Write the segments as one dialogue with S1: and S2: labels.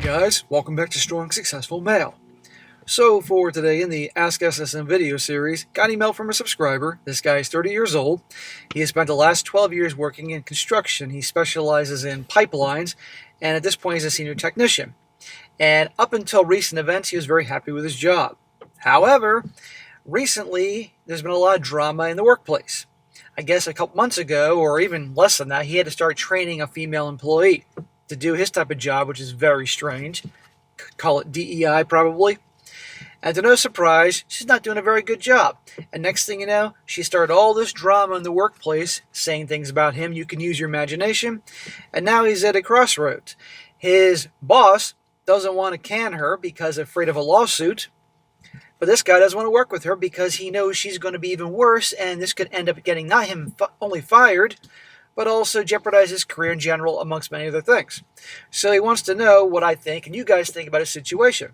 S1: guys, welcome back to Strong Successful Mail. So for today in the Ask SSM video series, got an email from a subscriber. This guy is 30 years old. He has spent the last 12 years working in construction. He specializes in pipelines, and at this point he's a senior technician. And up until recent events, he was very happy with his job. However, recently there's been a lot of drama in the workplace. I guess a couple months ago, or even less than that, he had to start training a female employee to do his type of job, which is very strange. Call it DEI probably. And to no surprise, she's not doing a very good job. And next thing you know, she started all this drama in the workplace, saying things about him. You can use your imagination. And now he's at a crossroads. His boss doesn't want to can her because afraid of a lawsuit. But this guy doesn't want to work with her because he knows she's going to be even worse. And this could end up getting not him only fired, but also jeopardize his career in general, amongst many other things. So he wants to know what I think and you guys think about his situation.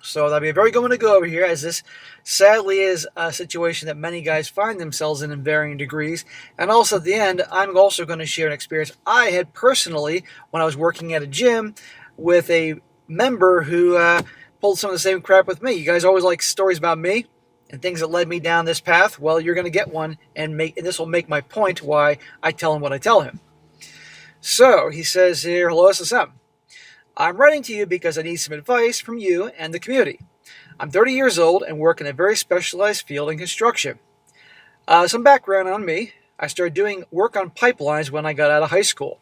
S1: So that'll be a very good one to go over here, as this sadly is a situation that many guys find themselves in varying degrees. And also at the end, I'm also going to share an experience I had personally when I was working at a gym with a member who pulled some of the same crap with me. You guys always like stories about me and things that led me down this path. Well, you're going to get one, and this will make my point why I tell him what I tell him. So he says here, hello SSM. I'm writing to you because I need some advice from you and the community. I'm 30 years old and work in a very specialized field in construction. Some background on me. I started doing work on pipelines when I got out of high school.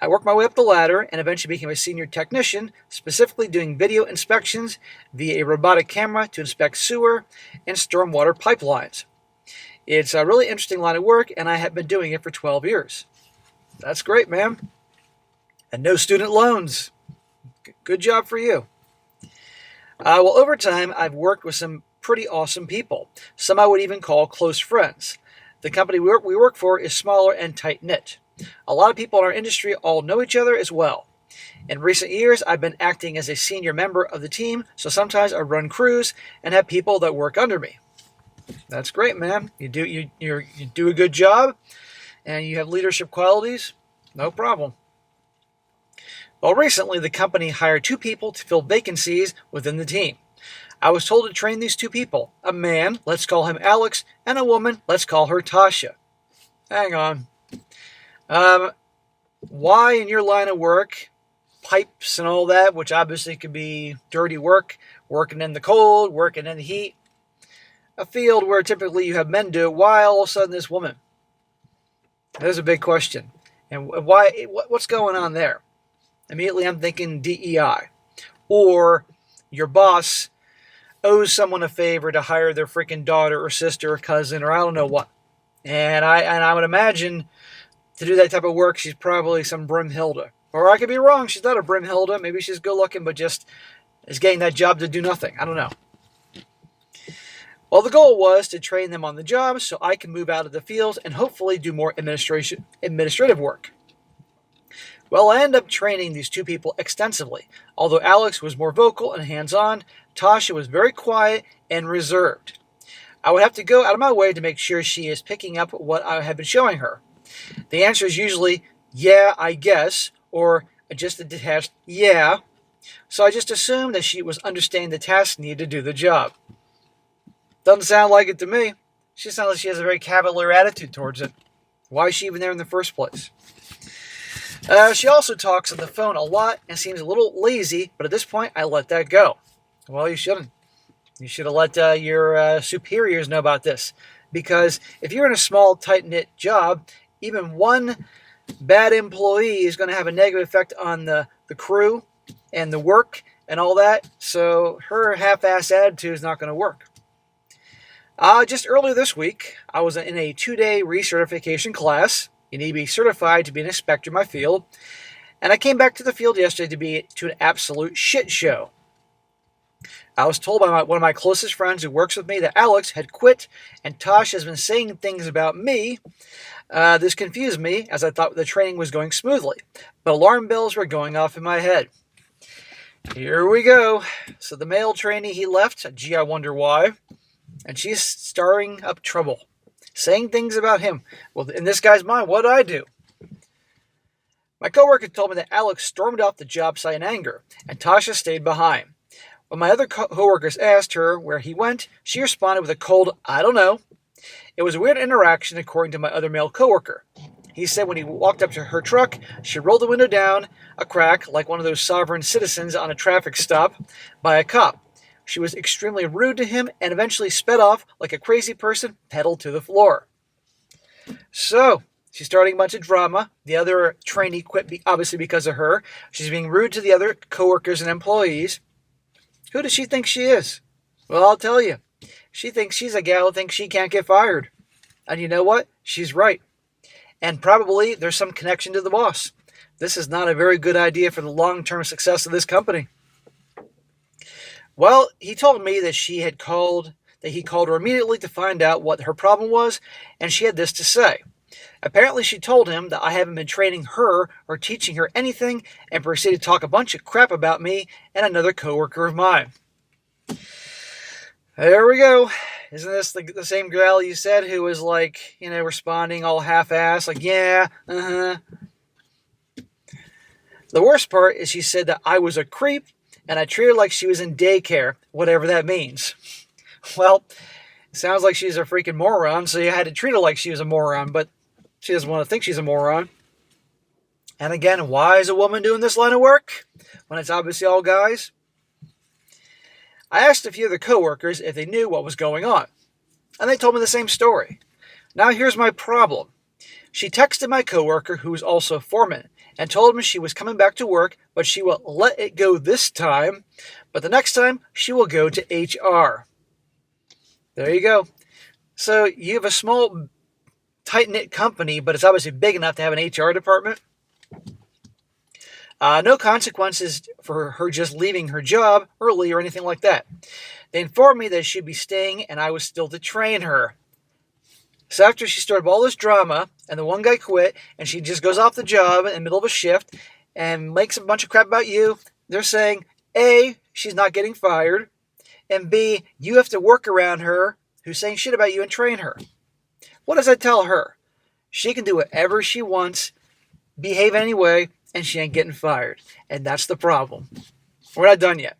S1: I worked my way up the ladder and eventually became a senior technician, specifically doing video inspections via a robotic camera to inspect sewer and stormwater pipelines. It's a really interesting line of work, and I have been doing it for 12 years. That's great, man. And no student loans. Good job for you. Well, over time, I've worked with some pretty awesome people. Some I would even call close friends. The company we work for is smaller and tight-knit. A lot of people in our industry all know each other as well. In recent years, I've been acting as a senior member of the team, so sometimes I run crews and have people that work under me. That's great, man. You do a good job, and you have leadership qualities. No problem. Well, recently the company hired 2 people to fill vacancies within the team. I was told to train these 2 people, a man, let's call him Alex, and a woman, let's call her Tasha. Hang on. Why in your line of work, pipes and all that, which obviously could be dirty work, working in the cold, working in the heat, a field where typically you have men do it, why all of a sudden this woman? There's a big question. And why? What's going on there? Immediately I'm thinking DEI. Or your boss owes someone a favor to hire their freaking daughter or sister or cousin or I don't know what. And I would imagine to do that type of work, she's probably some Brimhilda. Or I could be wrong, she's not a Brimhilda. Maybe she's good looking, but just is getting that job to do nothing. I don't know. Well, the goal was to train them on the job so I can move out of the field and hopefully do more administrative work. Well, I ended up training these 2 people extensively. Although Alex was more vocal and hands-on, Tasha was very quiet and reserved. I would have to go out of my way to make sure she is picking up what I have been showing her. The answer is usually, yeah, I guess, or just a detached, yeah. So I just assumed that she was understanding the task needed to do the job. Doesn't sound like it to me. She sounds like she has a very cavalier attitude towards it. Why is she even there in the first place? She also talks on the phone a lot and seems a little lazy, but at this point, I let that go. Well, you shouldn't. You should have let your superiors know about this. Because if you're in a small, tight-knit job, even one bad employee is going to have a negative effect on the crew and the work and all that. So her half-ass attitude is not going to work. Just earlier this week, I was in a 2-day recertification class. You need to be certified to be an inspector in my field. And I came back to the field yesterday to an absolute shit show. I was told by one of my closest friends who works with me that Alex had quit and Tosh has been saying things about me. This confused me as I thought the training was going smoothly, but alarm bells were going off in my head. Here we go. So the male trainee, he left. Gee, I wonder why. And she's stirring up trouble, saying things about him. Well, in this guy's mind, what did I do? My coworker told me that Alex stormed off the job site in anger, and Tasha stayed behind. When my other coworkers asked her where he went, she responded with a cold, "I don't know." It was a weird interaction, according to my other male coworker. He said when he walked up to her truck, she rolled the window down a crack like one of those sovereign citizens on a traffic stop by a cop. She was extremely rude to him and eventually sped off like a crazy person, pedaled to the floor. So, she's starting a bunch of drama. The other trainee quit obviously because of her. She's being rude to the other coworkers and employees. Who does she think she is? Well, I'll tell you. She thinks she's a gal who thinks she can't get fired. And you know what? She's right. And probably there's some connection to the boss. This is not a very good idea for the long-term success of this company. Well, he told me that he called her immediately to find out what her problem was, and she had this to say. Apparently she told him that I haven't been training her or teaching her anything, and proceeded to talk a bunch of crap about me and another coworker of mine. There we go. Isn't this the same gal you said who was like, responding all half-assed, like, yeah, uh-huh. The worst part is she said that I was a creep and I treated her like she was in daycare, whatever that means. Well, it sounds like she's a freaking moron, so you had to treat her like she was a moron, but she doesn't want to think she's a moron. And again, why is a woman doing this line of work when it's obviously all guys? I asked a few of the coworkers if they knew what was going on, and they told me the same story. Now here's my problem. She texted my coworker, who was also a foreman, and told him she was coming back to work, but she will let it go this time, but the next time she will go to HR. There you go. So you have a small, tight-knit company, but it's obviously big enough to have an HR department. No consequences for her just leaving her job early or anything like that. They informed me that she'd be staying and I was still to train her. So after she started all this drama and the one guy quit and she just goes off the job in the middle of a shift and makes a bunch of crap about you, they're saying, A, she's not getting fired, and B, you have to work around her who's saying shit about you and train her. What does that tell her? She can do whatever she wants, behave anyway, and she ain't getting fired. And that's the problem. We're not done yet.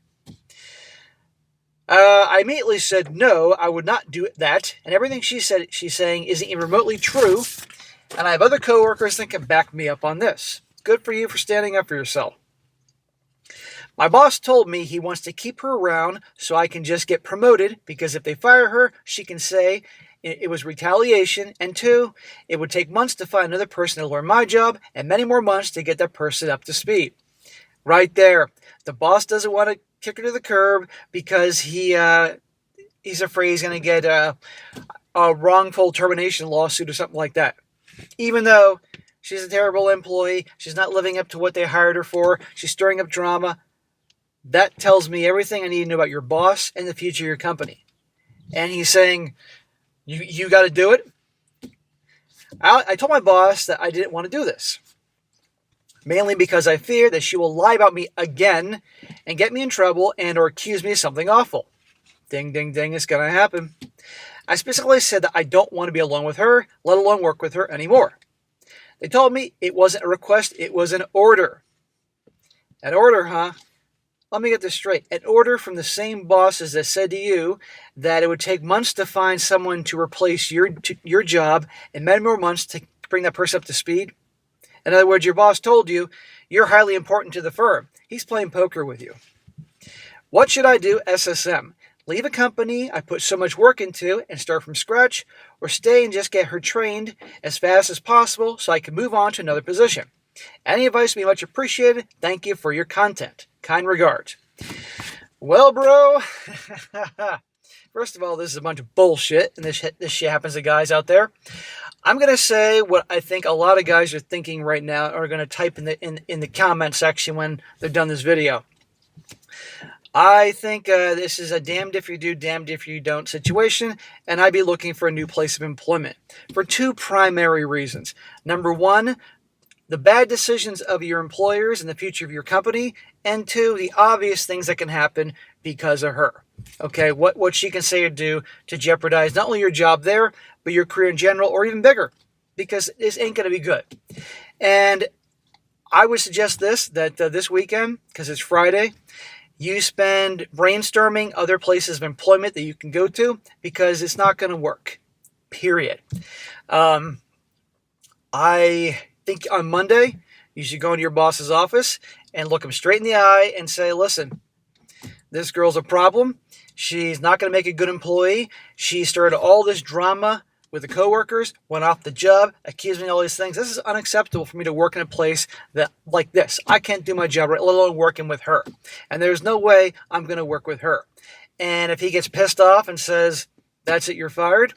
S1: I immediately said, no, I would not do that. And everything she's saying isn't even remotely true. And I have other coworkers that can back me up on this. Good for you for standing up for yourself. My boss told me he wants to keep her around so I can just get promoted, because if they fire her, she can say it was retaliation, and 2, it would take months to find another person to learn my job, and many more months to get that person up to speed. Right there. The boss doesn't want to kick her to the curb because he's afraid he's going to get a wrongful termination lawsuit or something like that. Even though she's a terrible employee, she's not living up to what they hired her for, she's stirring up drama. That tells me everything I need to know about your boss and the future of your company. And he's saying, you got to do it. I told my boss that I didn't want to do this, mainly because I fear that she will lie about me again and get me in trouble and or accuse me of something awful. Ding, ding, ding, it's going to happen. I specifically said that I don't want to be alone with her, let alone work with her anymore. They told me it wasn't a request, it was an order. An order, huh? Let me get this straight. An order from the same bosses that said to you that it would take months to find someone to replace your job and many more months to bring that person up to speed. In other words, your boss told you you're highly important to the firm. He's playing poker with you. What should I do, SSM? Leave a company I put so much work into and start from scratch, or stay and just get her trained as fast as possible so I can move on to another position? Any advice would be much appreciated. Thank you for your content. Kind regards. Well, bro, first of all, this is a bunch of bullshit, and this shit happens to guys out there. I'm going to say what I think a lot of guys are thinking right now, are going to type in the comment section when they're done this video. I think this is a damned if you do, damned if you don't situation, and I'd be looking for a new place of employment for 2 primary reasons. Number 1, the bad decisions of your employers and the future of your company, and 2, the obvious things that can happen because of her. Okay, what she can say or do to jeopardize not only your job there, but your career in general, or even bigger, because this ain't going to be good. And I would suggest that this weekend, because it's Friday, you spend brainstorming other places of employment that you can go to, because it's not going to work. Period. I think on Monday, you should go into your boss's office and look him straight in the eye and say, listen, this girl's a problem. She's not going to make a good employee. She started all this drama with the coworkers, went off the job, accused me of all these things. This is unacceptable for me to work in a place that like this. I can't do my job right, let alone working with her. And there's no way I'm going to work with her. And if he gets pissed off and says, that's it, you're fired,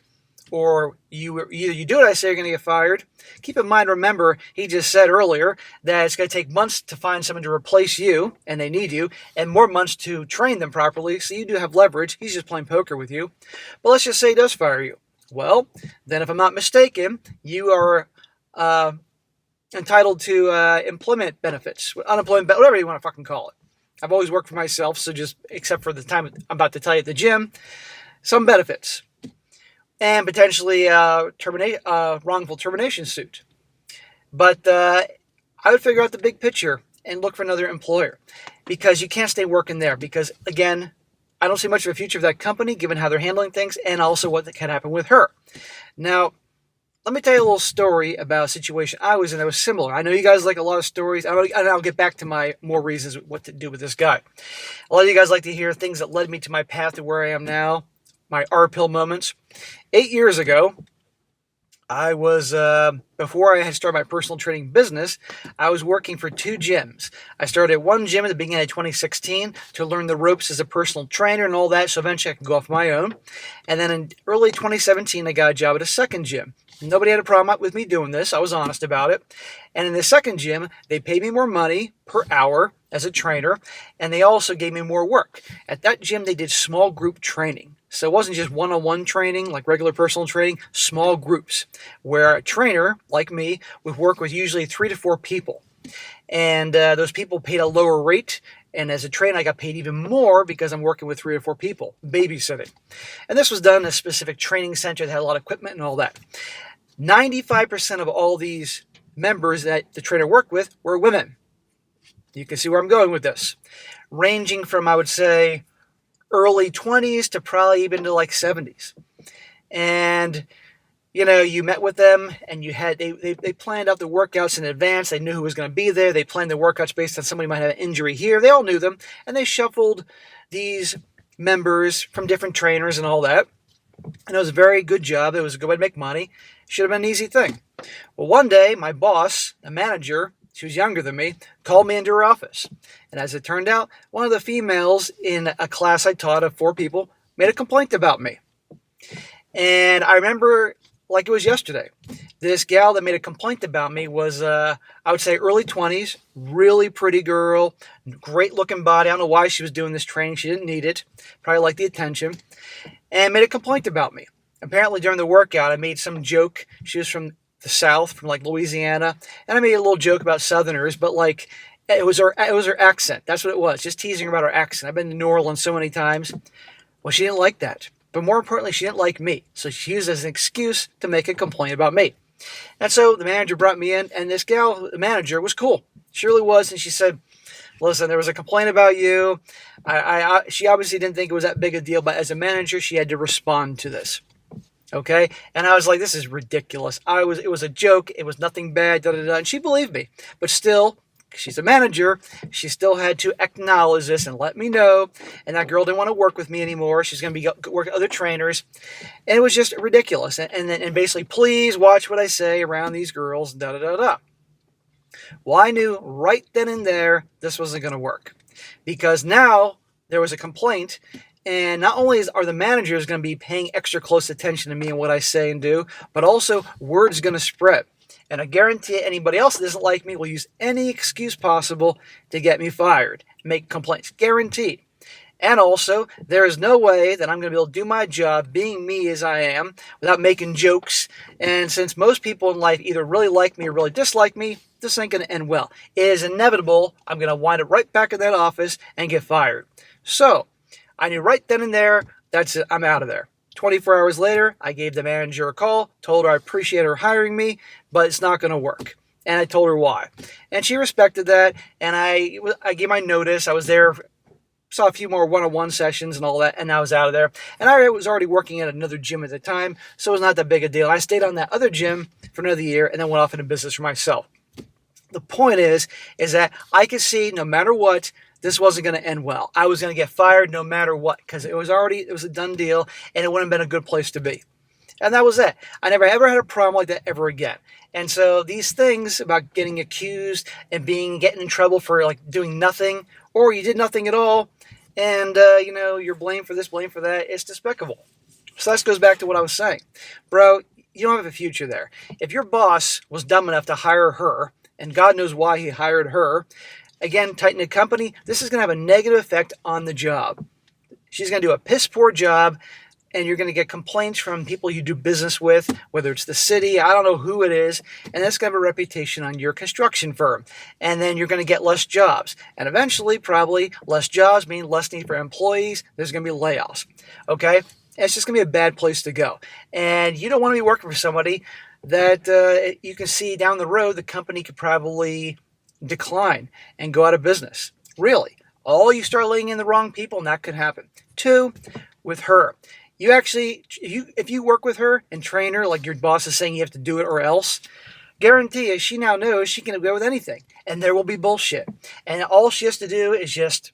S1: or either you do what I say, you're going to get fired. Keep in mind, remember, he just said earlier that it's going to take months to find someone to replace you, and they need you, and more months to train them properly, so you do have leverage. He's just playing poker with you. But let's just say he does fire you. Well, then if I'm not mistaken, you are entitled to employment benefits, unemployment, whatever you want to fucking call it. I've always worked for myself, so just, except for the time I'm about to tell you at the gym, some benefits. And potentially wrongful termination suit. But I would figure out the big picture and look for another employer, because you can't stay working there. Because, again, I don't see much of a future of that company given how they're handling things, and also what can happen with her. Now, let me tell you a little story about a situation I was in that was similar. I know you guys like a lot of stories, and I'll get back to my more reasons what to do with this guy. A lot of you guys like to hear things that led me to my path to where I am now, my R-pill moments. 8 years ago, I was, before I had started my personal training business, I was working for 2 gyms. I started at one gym at the beginning of 2016 to learn the ropes as a personal trainer and all that, so eventually I could go off my own. And then in early 2017, I got a job at a second gym. Nobody had a problem with me doing this. I was honest about it. And in the second gym, they paid me more money per hour as a trainer, and they also gave me more work. At that gym, they did small group training. So it wasn't just one-on-one training, like regular personal training, small groups, where a trainer, like me, would work with usually 3 to 4 people. And those people paid a lower rate, and as a trainer, I got paid even more because I'm working with 3 or 4 people, babysitting. And this was done in a specific training center that had a lot of equipment and all that. 95% of all these members that the trainer worked with were women. You can see where I'm going with this. Ranging from, I would say, early 20s to probably even to like 70s. And, you know, you met with them and you had, they planned out the workouts in advance. They knew who was going to be there. They planned the workouts based on somebody might have an injury here. They all knew them. And they shuffled these members from different trainers and all that. And it was a very good job. It was a good way to make money. Should have been an easy thing. Well, one day, my boss, the manager, she was younger than me, called me into her office. And as it turned out, one of the females in a class I taught of 4 people made a complaint about me. And I remember like it was yesterday. This gal that made a complaint about me was, I would say, early 20s, really pretty girl, great looking body. I don't know why she was doing this training. She didn't need it. Probably liked the attention. And made a complaint about me. Apparently during the workout, I made some joke. She was from the South, from like Louisiana, and I made a little joke about Southerners, but like it was her accent. That's what it was, just teasing her about her accent. I've been to New Orleans so many times. Well, she didn't like that, but more importantly, she didn't like me, so she used it as an excuse to make a complaint about me. And so the manager brought me in, and this gal, the manager, was cool. She really was, and she said, "Listen, there was a complaint about you. She obviously didn't think it was that big a deal, but as a manager, she had to respond to this." Okay, and I was like, "This is ridiculous." It was a joke. It was nothing bad. Da da da. And she believed me, but still, she's a manager. She still had to acknowledge this and let me know. And that girl didn't want to work with me anymore. She's going to be working with other trainers, and it was just ridiculous. And basically, please watch what I say around these girls. Da da da da. Well, I knew right then and there this wasn't going to work, because now there was a complaint. And not only are the managers going to be paying extra close attention to me and what I say and do, but also word's going to spread. And I guarantee anybody else that doesn't like me will use any excuse possible to get me fired, make complaints. Guaranteed. And also, there is no way that I'm going to be able to do my job being me as I am without making jokes. And since most people in life either really like me or really dislike me, this ain't going to end well. It is inevitable. I'm going to wind up right back in that office and get fired. So, I knew right then and there, that's it, I'm out of there. 24 hours later, I gave the manager a call, told her I appreciate her hiring me, but it's not going to work. And I told her why. And she respected that. And I gave my notice. I was there, saw a few more one-on-one sessions and all that, and I was out of there. And I was already working at another gym at the time, so it was not that big a deal. I stayed on that other gym for another year and then went off into business for myself. The point is that I could see no matter what, this wasn't going to end well. I was going to get fired no matter what, because it was a done deal, and it wouldn't have been a good place to be. And that was it. I never ever had a problem like that ever again. And so these things about getting accused and getting in trouble for like doing nothing, or you did nothing at all, and you're blamed for this, blamed for that, it's despicable. So this goes back to what I was saying. Bro, you don't have a future there. If your boss was dumb enough to hire her, and God knows why he hired her, again, tight-knit company, this is going to have a negative effect on the job. She's going to do a piss-poor job, and you're going to get complaints from people you do business with, whether it's the city, I don't know who it is, and that's going to have a reputation on your construction firm. And then you're going to get less jobs. And eventually, probably, less jobs mean less need for employees. There's going to be layoffs. Okay? And it's just going to be a bad place to go. And you don't want to be working for somebody that you can see down the road the company could probably decline and go out of business. Really. All you start laying in the wrong people, and that could happen. 2, with her. If you work with her and train her like your boss is saying you have to do it or else, guarantee you she now knows she can go with anything. And there will be bullshit. And all she has to do is just,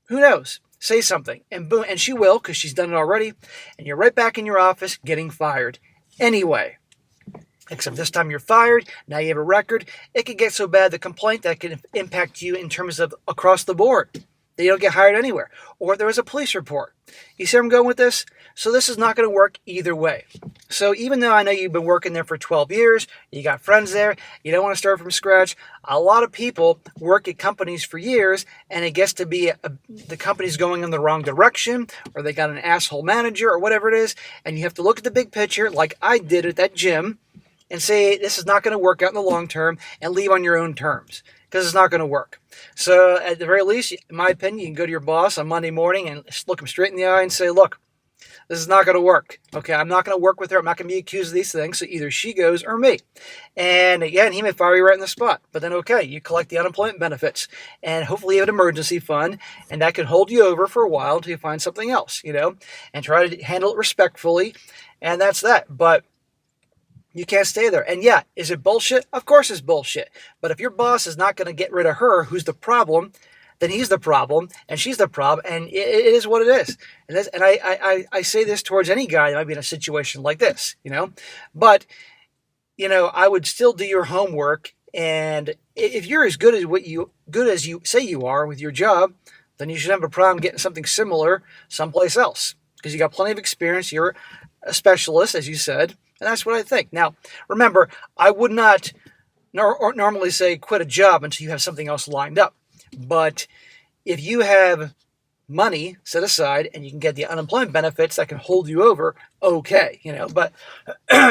S1: who knows, say something. And boom, and she will, because she's done it already. And you're right back in your office getting fired. Anyway. Except this time you're fired, now you have a record. It could get so bad, the complaint, that can impact you in terms of across the board. That you don't get hired anywhere. Or there was a police report. You see where I'm going with this? So this is not going to work either way. So even though I know you've been working there for 12 years, you got friends there, you don't want to start from scratch, a lot of people work at companies for years, and it gets to be the company's going in the wrong direction, or they got an asshole manager, or whatever it is, and you have to look at the big picture, like I did at that gym, and say this is not going to work out in the long term, and leave on your own terms, because it's not going to work. So at the very least, in my opinion, you can go to your boss on Monday morning and look him straight in the eye and say, look, this is not going to work. Okay, I'm not going to work with her. I'm not going to be accused of these things, so either she goes or me. And again, he may fire you right in the spot. But then, okay, you collect the unemployment benefits, and hopefully you have an emergency fund, and that can hold you over for a while until you find something else, and try to handle it respectfully, and that's that. But you can't stay there. And yeah, is it bullshit? Of course it's bullshit. But if your boss is not going to get rid of her, who's the problem, then he's the problem, and she's the problem, and it is what it is. And I say this towards any guy that might be in a situation like this, But, I would still do your homework, and if you're as good as you say you are with your job, then you should have a problem getting something similar someplace else. Because you got plenty of experience, you're a specialist, as you said, and that's what I think. Now, remember, I would not normally say quit a job until you have something else lined up. But if you have money set aside and you can get the unemployment benefits that can hold you over, okay, But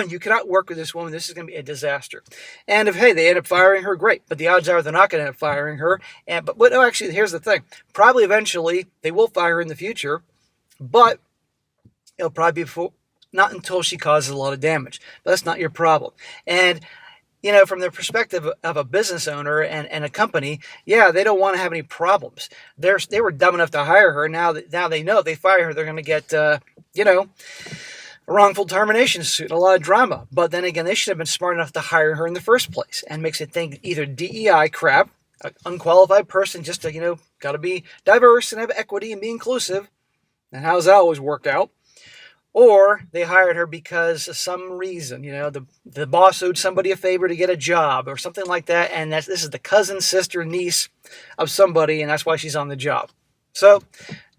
S1: you cannot work with this woman. This is going to be a disaster. And if, hey, they end up firing her, great. But the odds are they're not going to end up firing her. But no, actually, here's the thing. Probably eventually they will fire her in the future, but it'll probably be not until she causes a lot of damage. But that's not your problem. And from the perspective of a business owner and a company, yeah, they don't want to have any problems. They were dumb enough to hire her. Now they know if they fire her, they're going to get, a wrongful termination suit, a lot of drama. But then again, they should have been smart enough to hire her in the first place, and makes it think either DEI crap, an unqualified person, just to, got to be diverse and have equity and be inclusive. And how does that always work out? Or they hired her because of some reason, the boss owed somebody a favor to get a job or something like that. And this is the cousin, sister, niece of somebody, and that's why she's on the job. So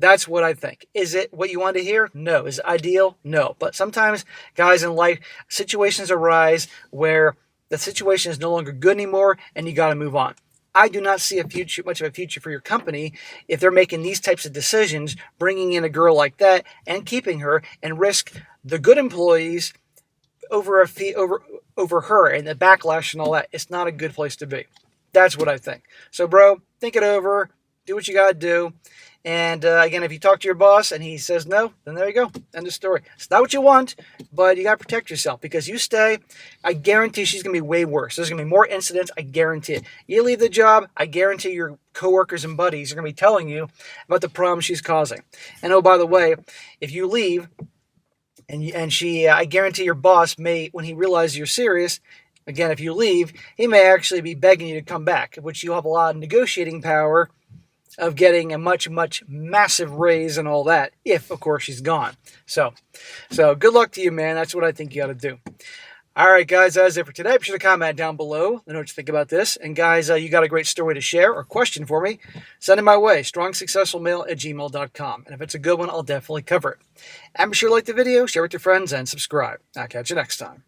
S1: that's what I think. Is it what you want to hear? No. Is it ideal? No. But sometimes, guys, in life, situations arise where the situation is no longer good anymore and you got to move on. I do not see much of a future for your company if they're making these types of decisions, bringing in a girl like that and keeping her, and risk the good employees over her and the backlash and all that. It's not a good place to be. That's what I think. So, bro, think it over. Do what you got to do. And again, if you talk to your boss and he says no, then there you go. End of story. It's not what you want, but you got to protect yourself, because you stay, I guarantee she's going to be way worse. There's going to be more incidents. I guarantee it. You leave the job, I guarantee your coworkers and buddies are going to be telling you about the problems she's causing. And oh, by the way, if you leave and she, I guarantee your boss may, when he realizes you're serious, again, if you leave, he may actually be begging you to come back, which you'll have a lot of negotiating power of getting a much massive raise and all that, if of course she's gone. So good luck to you, man. That's what I think you got to do. All right, guys, that's it for today. Be sure to comment down below. Let me know what you think about this. And guys, you got a great story to share or question for me, send it my way, strongsuccessfulmale@gmail.com. And if it's a good one, I'll definitely cover it. And be sure to like the video, share with your friends, and subscribe. I'll catch you next time.